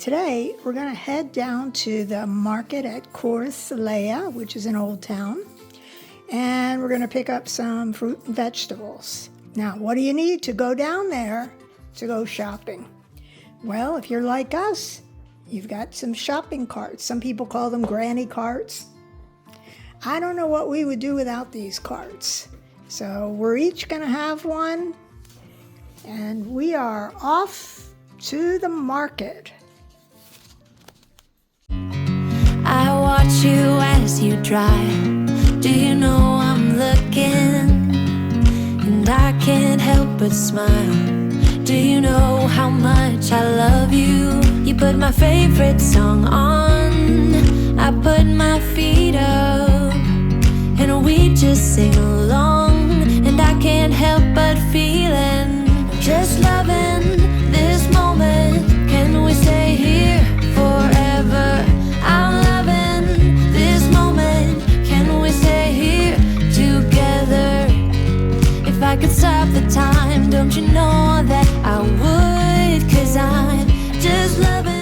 Today, we're going to head down to the market at Corsalea, which is an old town, and we're going to pick up some fruit and vegetables. Now, what do you need to go down there to go shopping? Well, if you're like us, you've got some shopping carts. Some people call them granny carts. I don't know what we would do without these carts. So we're each going to have one, and we are off to the market. I watch you as you drive. Do you know I'm looking? And I can't help but smile. Do you know how much I love you? You put my favorite song on. I put my feet up, and we just sing along. And I can't help but feeling, just loving this moment. Can we stay here forever? I'm loving this moment. Can we stay here together? If I could stop the time, don't you know that I would? 'Cause I'm just loving.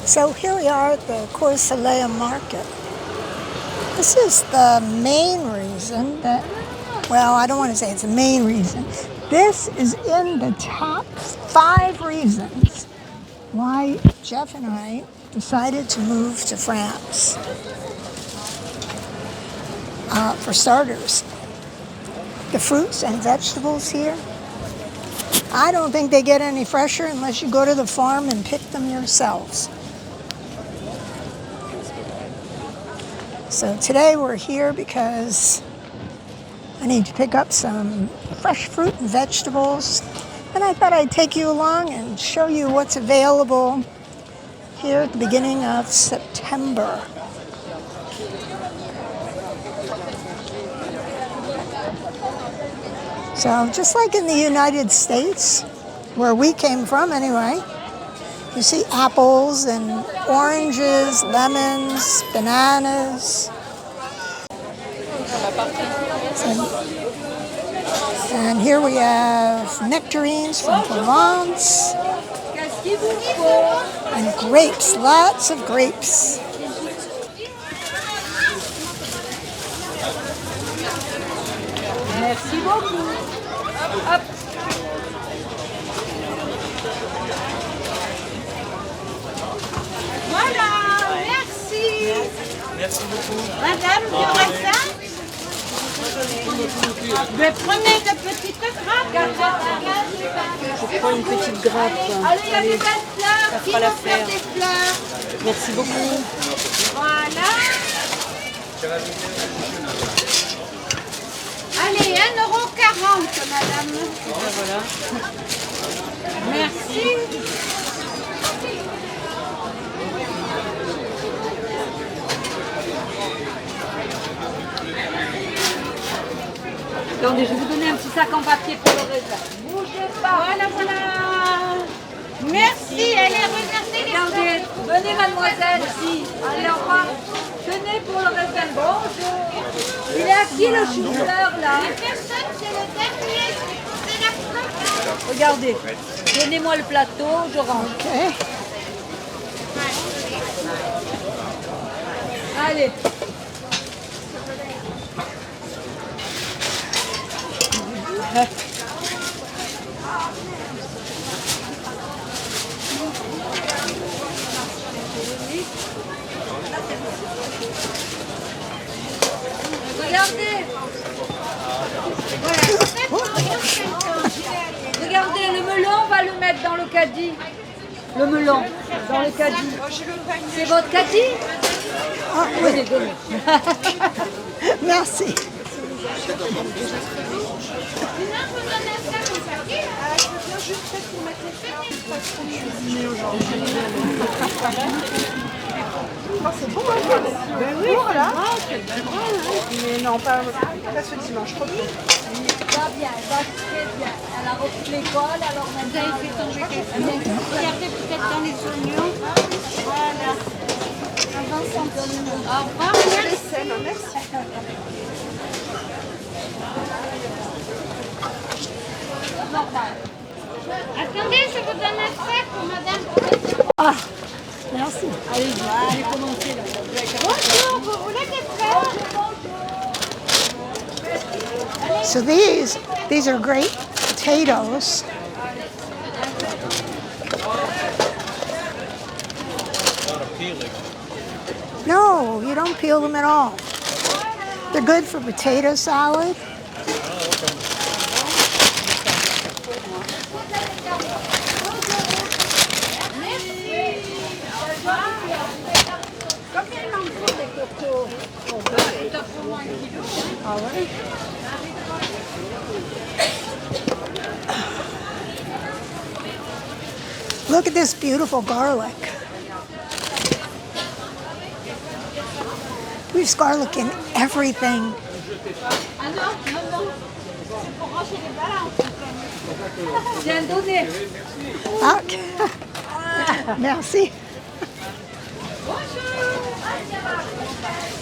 So here we are at the Corsalea market. This is the main reason that, well, I don't want to say it's the main reason. This is in the top 5 reasons why Jeff and I decided to move to France. For starters, the fruits and vegetables here, I don't think they get any fresher unless you go to the farm and pick them yourselves. So today we're here because I need to pick up some fresh fruit and vegetables, and I thought I'd take you along and show you what's available here at the beginning of September. So just like in the United States, where we came from anyway, you see apples and oranges, lemons, bananas. And here we have nectarines from Provence. And grapes, lots of grapes. Merci beaucoup. Hop. Voilà, merci. Merci beaucoup. Madame, il y aura ça? Mais prenez de petites grappes. Je prends une petite grappe. Allez, il y a des belles fleurs. Qui fera va l'affaire. faire des fleurs? Merci beaucoup. Voilà. madame. Voilà. Merci. Attendez, je vais vous donner un petit sac en papier pour le raisin. Bougez pas. Voilà, voilà. Merci. Allez, regardez les Regardez, venez mademoiselle. Merci. Allez, au revoir. Tenez pour le raisin. Bonjour. Il est à qui le chou-fleur là? personnes, c'est le dernier. C'est la flotte. Regardez. Donnez-moi le plateau, je range. Ok. Allez. Regardez. Regardez, le melon, on va le mettre dans le caddie. Le melon, dans le caddie. C'est votre caddie? Ah, Donnez, donnez. merci. C'est bon, hein, ben oui, voilà. Mais non, pas ce dimanche. Va bien, va très bien. Elle a repris l'école, alors maintenant... Vous avez fait tomber quelque chose. Regardez peut-être dans les oignons. Voilà. Avant son oignon. Au revoir, merci. Merci. Attendez, je vous donne un sac pour madame. Ah, merci. Allez, commencer là. Bonjour, vous voulez des fleurs? So these are great potatoes. No, you don't peel them at all. They're good for potato salad. Look at this beautiful garlic. We use garlic in everything. Ah non, non, non. C'est pour ranger les balances. Tiens, donnez. Okay. Merci.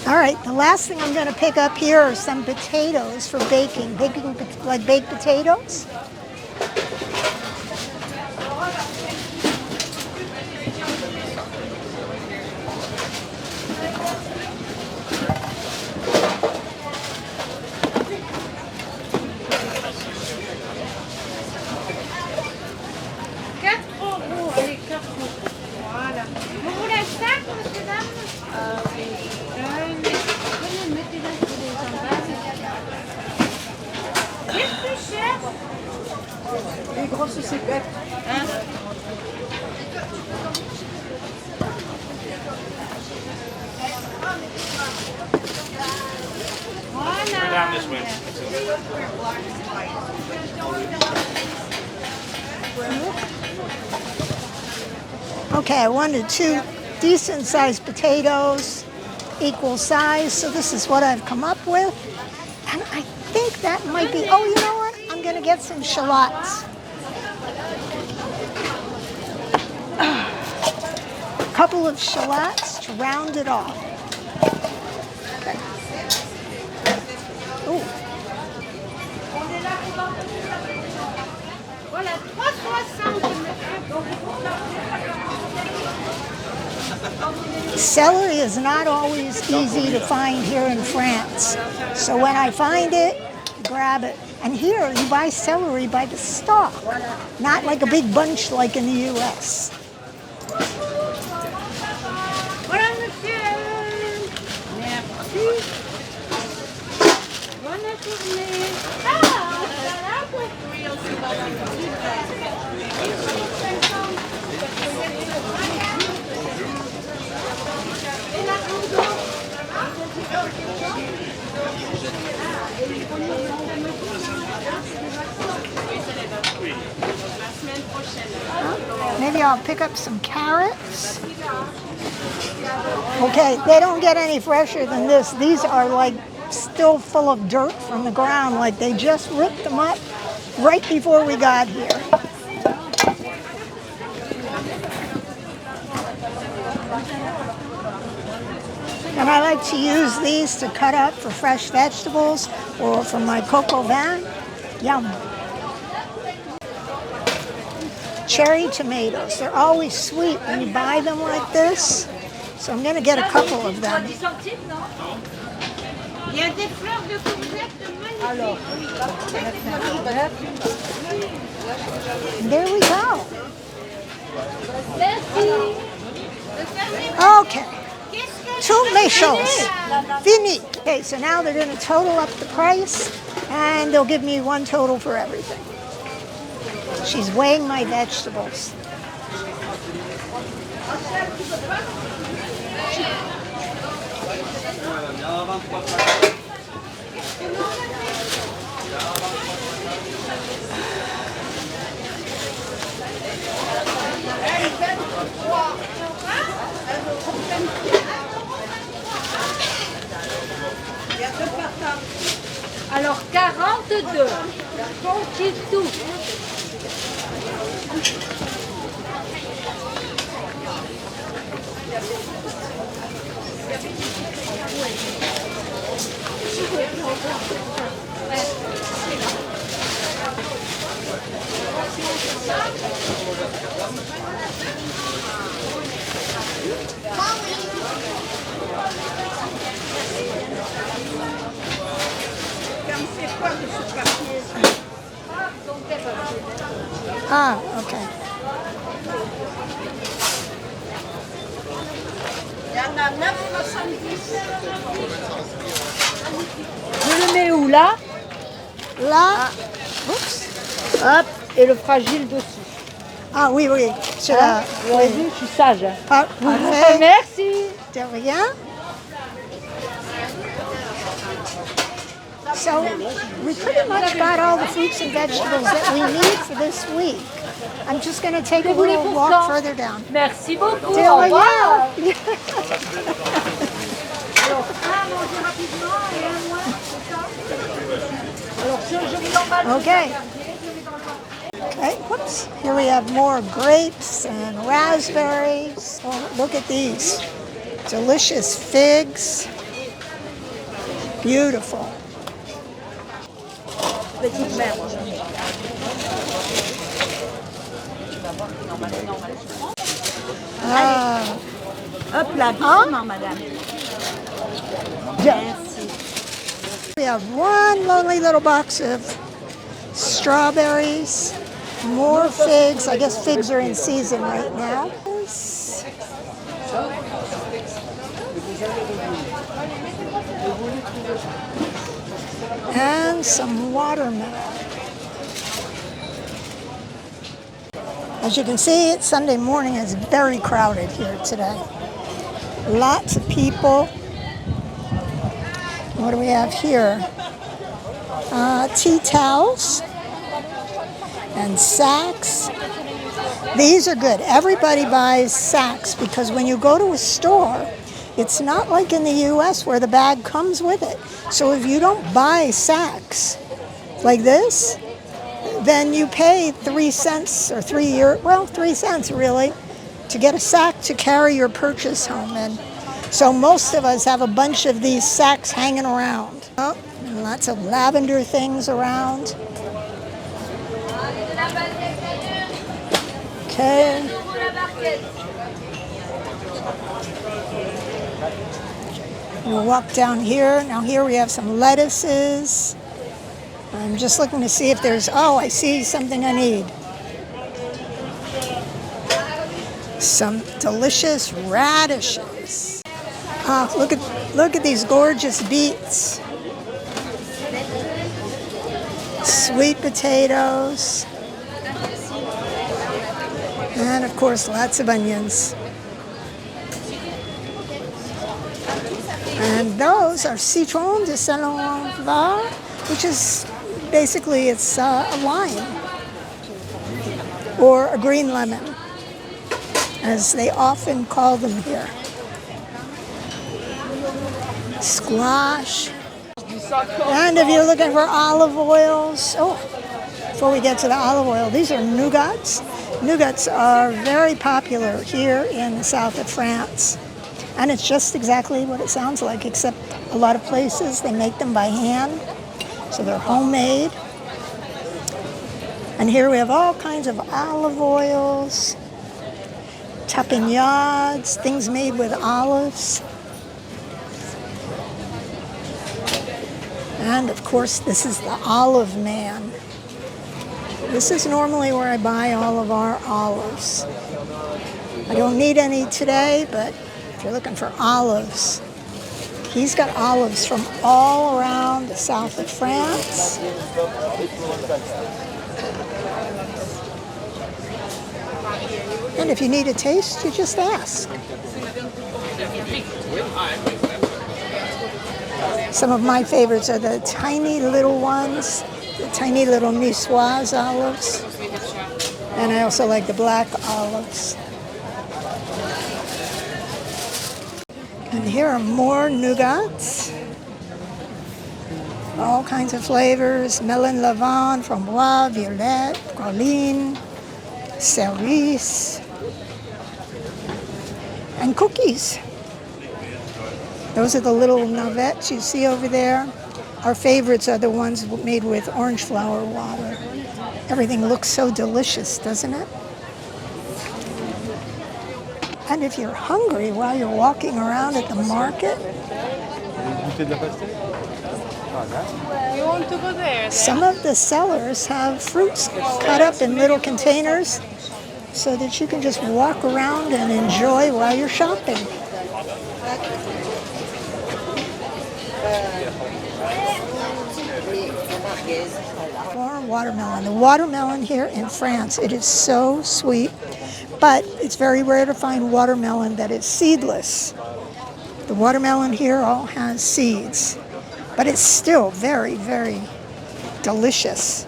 All right, the last thing I'm going to pick up here are some potatoes for baking, like baked potatoes. Allez, 4 euros. Voilà. Vous voulez un sac, monsieur, dame? Oui. Mettez-la sur les emballages. Qu'est-ce que c'est cher? Les grosses cépettes. Hein? Voilà. Okay, I wanted 2 decent-sized potatoes, equal size, so this is what I've come up with. And I think that might be, oh, you know what? I'm going to get some shallots. A couple of shallots to round it off. Okay. Ooh. Voilà, 3,60 monsieur. Celery is not always easy to find here in France. So when I find it, grab it. And here you buy celery by the stalk, not like a big bunch like in the US. Voilà, monsieur. Merci. Bonne journée. Ah, maybe I'll pick up some carrots. Okay, they don't get any fresher than this. These are like still full of dirt from the ground, like they just ripped them up right before we got here. And I like to use these to cut up for fresh vegetables or for my coco vin. Yum. Cherry tomatoes. They're always sweet when you buy them like this. So I'm going to get a couple of them. Il y a des fleurs de courgettes magnifiques. There we go. Okay. Two méchants. Fini. Okay, so now they're going to total up the price and they'll give me one total for everything. She's weighing my vegetables. Alors 42. Comptez tout. Ah, okay. Je le mets où là? Là. Oups. Hop, et le fragile dessus. Ah oui, oui. Cela. Vous avez vu, je suis sage. Parfait. Merci. De rien. So we pretty much got all the fruits and vegetables that we need for this week. I'm just going to take a little walk further down. Merci beaucoup. De Au revoir. rien. Okay. Okay, whoops. Here we have more grapes and raspberries. Oh, look at these. Delicious figs. Beautiful. Petite mère. Ah. Hop là, doucement, madame. Merci. We have one lonely little box of strawberries, more figs. I guess figs are in season right now. And some watermelon. As you can see, it's Sunday morning. It's very crowded here today. Lots of people. What do we have here? Tea towels and sacks. These are good. Everybody buys sacks because when you go to a store, it's not like in the U.S. where the bag comes with it. So if you don't buy sacks like this, then you pay 3 cents or 3 cents really, to get a sack to carry your purchase home in. So most of us have a bunch of these sacks hanging around. Oh, and lots of lavender things around. Okay. We'll walk down here. Now here we have some lettuces. I'm just looking to see if there's, oh, I see something I need. Some delicious radishes. Look at these gorgeous beets. Sweet potatoes. And of course, lots of onions. And those are citron de Saint-Laurent, which is basically it's a lime or a green lemon. as they often call them here. Squash. And if you're looking for olive oils, before we get to the olive oil, these are nougats. Nougats are very popular here in the south of France. And it's just exactly what it sounds like, except a lot of places they make them by hand. So they're homemade. And here we have all kinds of olive oils, tapenades, things made with olives. And of course, this is the olive man. This is normally where I buy all of our olives. I don't need any today, but if you're looking for olives, he's got olives from all around the south of France. And if you need a taste, you just ask. Some of my favorites are the tiny little ones, the tiny little niçoise olives. And I also like the black olives. And here are more nougats. All kinds of flavors: melon, lavande, framboise, violette, praline, cerise, and cookies. Those are the little navettes you see over there. Our favorites are the ones made with orange flower water. Everything looks so delicious, doesn't it? And if you're hungry while you're walking around at the market, some of the sellers have fruits cut up in little containers so that you can just walk around and enjoy while you're shopping. Or watermelon. The watermelon here in France, it is so sweet, but it's very rare to find watermelon that is seedless. The watermelon here all has seeds, but it's still very, very delicious.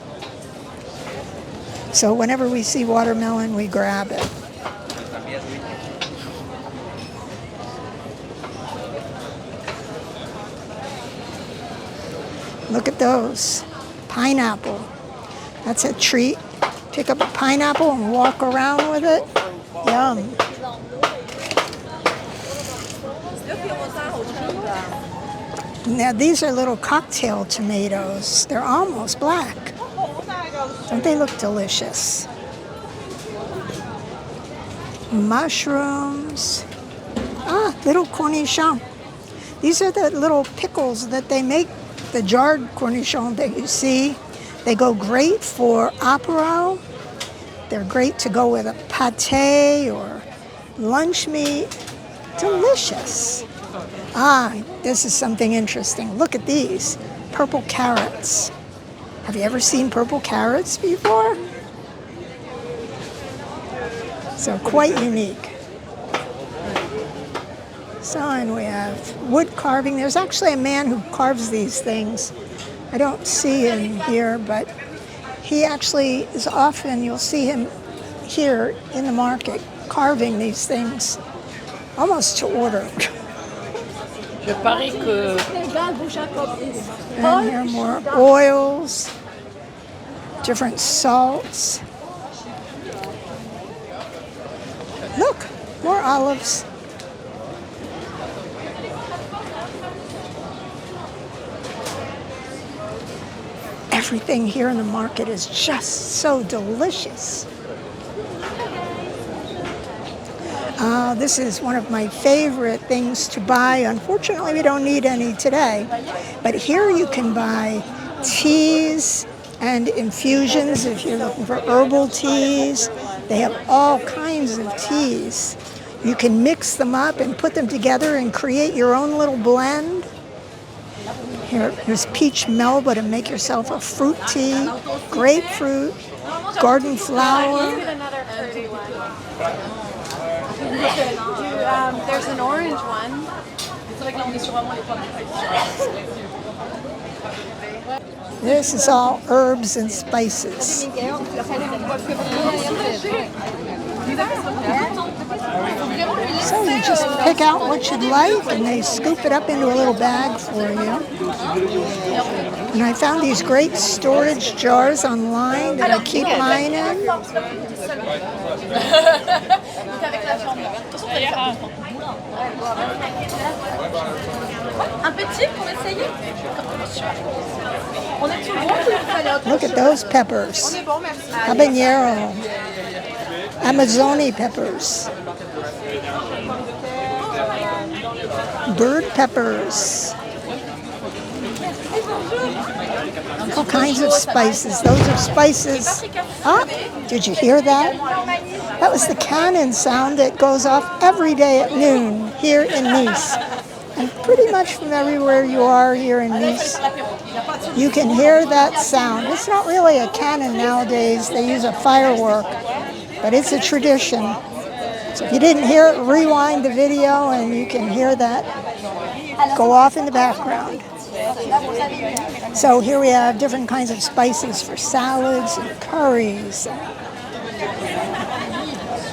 So whenever we see watermelon, we grab it. Look at those. Pineapple. That's a treat. Pick up a pineapple and walk around with it. Yum. Now these are little cocktail tomatoes. They're almost black. Don't they look delicious? Mushrooms. Little cornichons. These are the little pickles that they make. The jarred cornichons that you see, they go great for apéro. They're great to go with a pâté or lunch meat. Delicious. This is something interesting. Look at these purple carrots. Have you ever seen purple carrots before? So quite unique. So, and we have wood carving. There's actually a man who carves these things. I don't see him here, but he actually is often, you'll see him here in the market carving these things, almost to order. And here are more oils, different salts. Look, more olives. Everything here in the market is just so delicious. This is one of my favorite things to buy. Unfortunately, we don't need any today. But here you can buy teas and infusions if you're looking for herbal teas. They have all kinds of teas. You can mix them up and put them together and create your own little blend. Here's peach melba to make yourself a fruit tea, grapefruit, garden flower. There's an orange one. This is all herbs and spices. So you just pick out what you'd like, and they scoop it up into a little bag for you. And I found these great storage jars online that I keep mine in. Look at those peppers. Habanero. Amazoni peppers. Bird peppers. All kinds of spices. Those are spices. Ah, did you hear that? That was the cannon sound that goes off every day at noon here in Nice. And pretty much from everywhere you are here in Nice, you can hear that sound. It's not really a cannon nowadays. They use a firework, but it's a tradition. So if you didn't hear it, rewind the video and you can hear that go off in the background. So here we have different kinds of spices for salads and curries.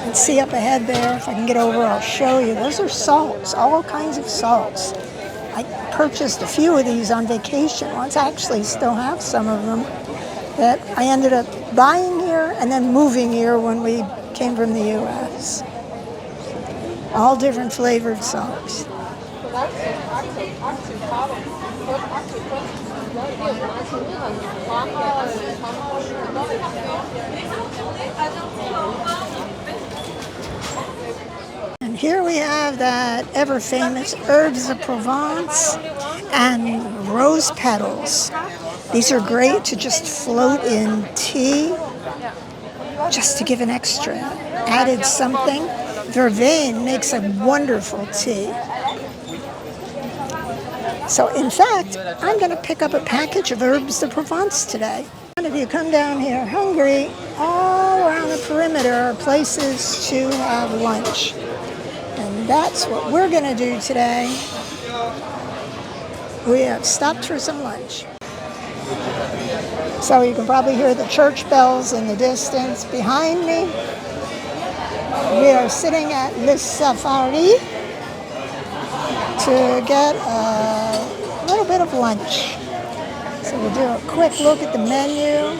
Let's see up ahead there. If I can get over, I'll show you. Those are salts, all kinds of salts. I purchased a few of these on vacation once. I actually still have some of them that I ended up buying here and then moving here when we came from the U.S. All different flavored salts. And here we have that ever famous herbs de Provence and rose petals. These are great to just float in tea, just to give an extra added something. Vervain makes a wonderful tea. So in fact, I'm going to pick up a package of herbs de Provence today. And if you come down here hungry, all around the perimeter are places to have lunch. And that's what we're going to do today. We have stopped for some lunch. So you can probably hear the church bells in the distance behind me. We are sitting at Le Safari to get a little bit of lunch. So we'll do a quick look at the menu.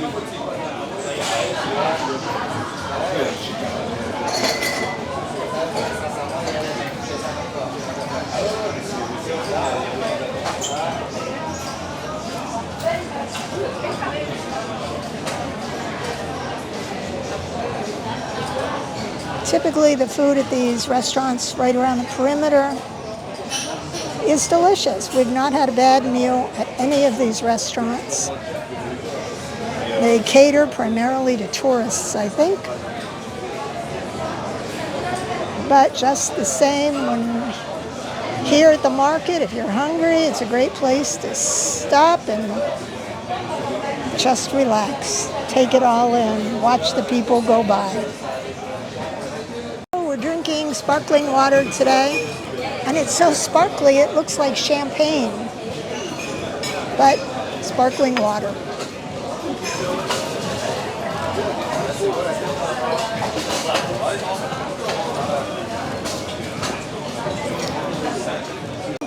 Typically, the food at these restaurants right around the perimeter is delicious. We've not had a bad meal at any of these restaurants. They cater primarily to tourists, I think. But just the same, when here at the market, if you're hungry, it's a great place to stop and just relax. Take it all in. Watch the people go by. We're drinking sparkling water today, and it's so sparkly it looks like champagne, but sparkling water.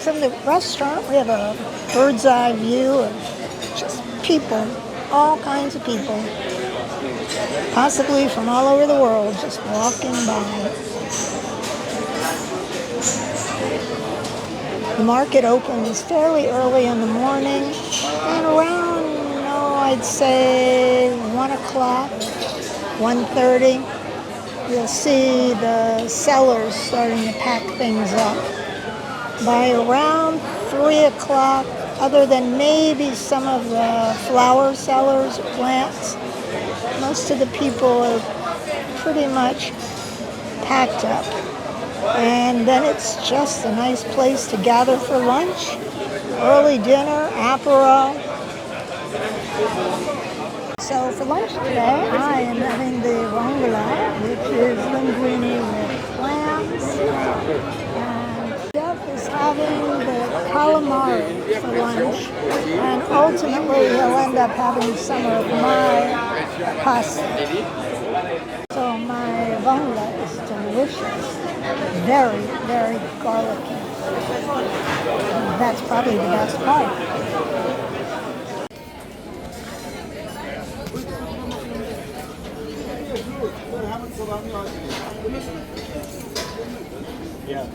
From the restaurant, we have a bird's eye view of just people, all kinds of people, possibly from all over the world, just walking by. The market opens fairly early in the morning, and around, I'd say 1 o'clock, 1:30, you'll see the sellers starting to pack things up. By around 3 o'clock, other than maybe some of the flower sellers or plants, most of the people are pretty much packed up. And then it's just a nice place to gather for lunch, early dinner, apéro. So for lunch today, I am having the rongola, which is linguine with clams. And Jeff is having the calamari for lunch. And ultimately, he'll end up having some of my pasta. So my provolone is delicious. Very, very garlicky. That's probably the best part. Yeah.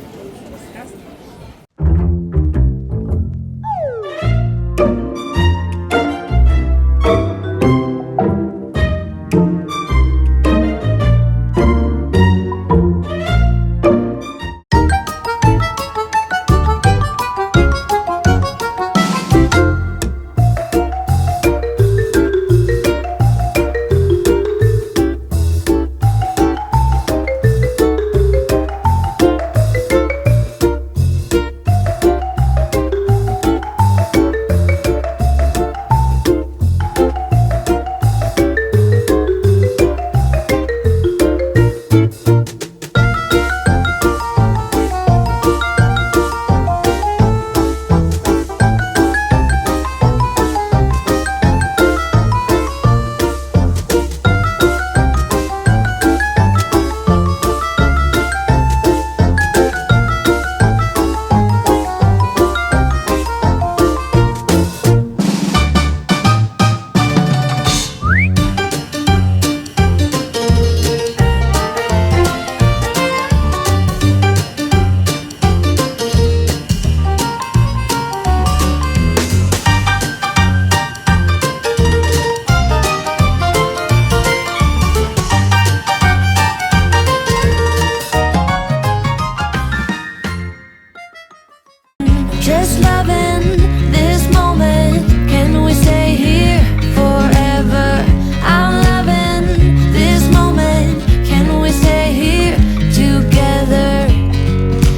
Just loving this moment. Can we stay here forever? I'm loving this moment. Can we stay here together?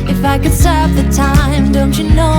If I could stop the time, don't you know